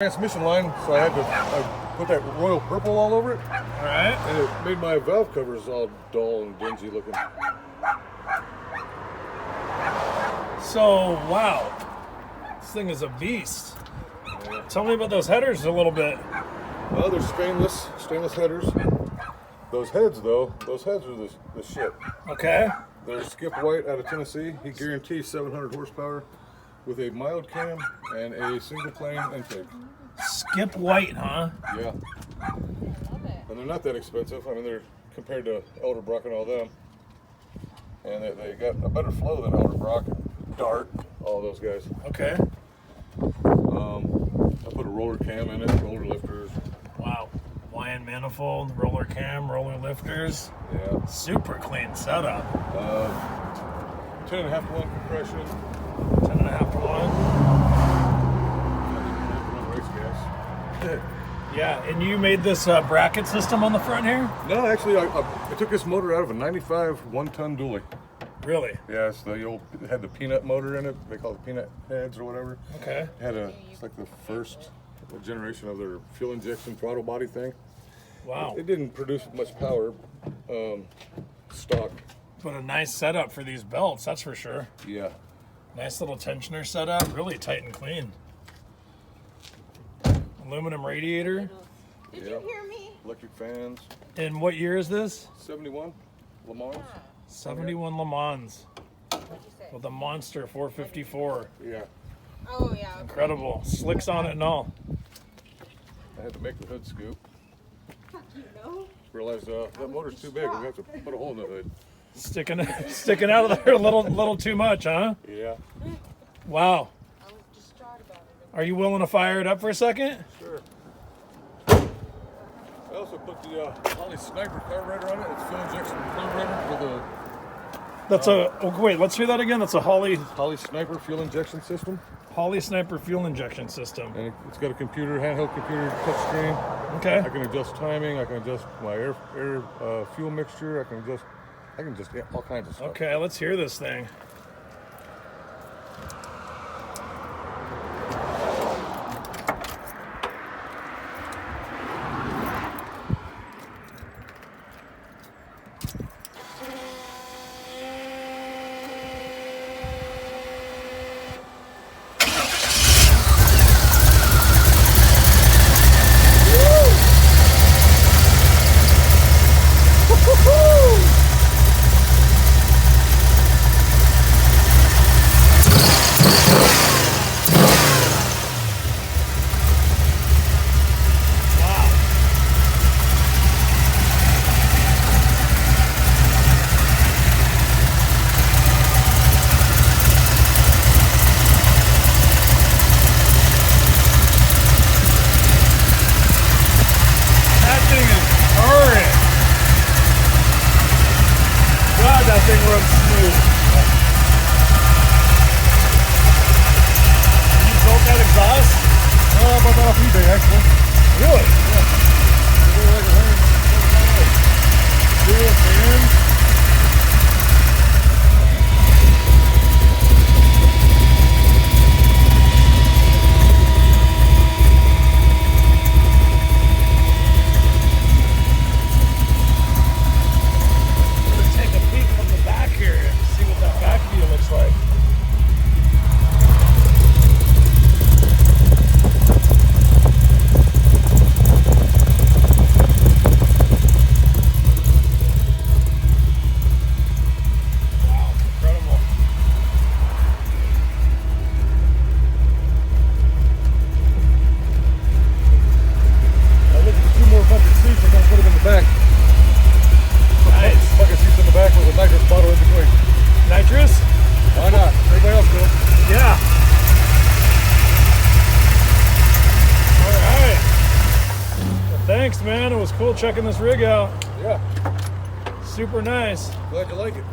Transmission line, so I put that royal purple all over it. All right. And it made my valve covers all dull and dingy looking. So, wow. This thing is a beast. Yeah. Tell me about those headers a little bit. Well, they're stainless headers. Those heads, though, are the shit. Okay. They're Skip White out of Tennessee. He guarantees 700 horsepower with a mild cam and a single plane intake. Skip White, huh? Yeah. And they're not that expensive. I mean, they're compared to Elderbrock and all them. And they got a better flow than Elderbrock, Dart, all those guys. Okay. I put a roller cam in it, roller lifters. Wow. Lion manifold, roller cam, roller lifters. Yeah. Super clean setup. 10.5 to 1 compression. 10.5 to 1. Race gas. Yeah, and you made this bracket system on the front here? No, actually, I took this motor out of a 95 one-ton dually. Really? Yeah, it's it had the peanut motor in it. They call it peanut heads or whatever. Okay. It's like the first generation of their fuel injection throttle body thing. Wow. It didn't produce much power, stock. But a nice setup for these belts, that's for sure. Yeah. Nice little tensioner setup, really tight and clean. Aluminum radiator. Did you hear me? Electric fans. And what year is this? 71 Le Mans. 71 Le Mans What'd you say? with a monster 454. Yeah. Oh, yeah. Okay. Incredible. Slicks on it and all. I had to make the hood scoop. You know? Realized that motor's too big. We have to put a hole in the hood. Sticking out of there a little too much, huh? Yeah. Wow. I was distraught about it. Are you willing to fire it up for a second? Sure. I also put the Holley Sniper carburetor on it. It's fuel injection carburetor with a Wait, let's hear that again. That's a Holley Sniper fuel injection system. Sniper fuel injection system. And it's got a handheld computer touchscreen. Okay. I can adjust timing. I can adjust my air fuel mixture. I can adjust all kinds of stuff. Okay, let's hear this thing. That thing runs smooth. You built that exhaust? I bought that off eBay, actually. Really? Yeah. Dual fans. Take a peek from the back here and see what that back view looks like. Wow, incredible. I looked at 2 more bucket seats. I'm going to put them in the back. Nice. Bucket seats in the back with a nitrous bottle in between. Nitrous? Why not? Everybody else goes. Yeah. All right. Well, thanks, man. It was cool checking this rig out. Yeah. Super nice. Glad you like it.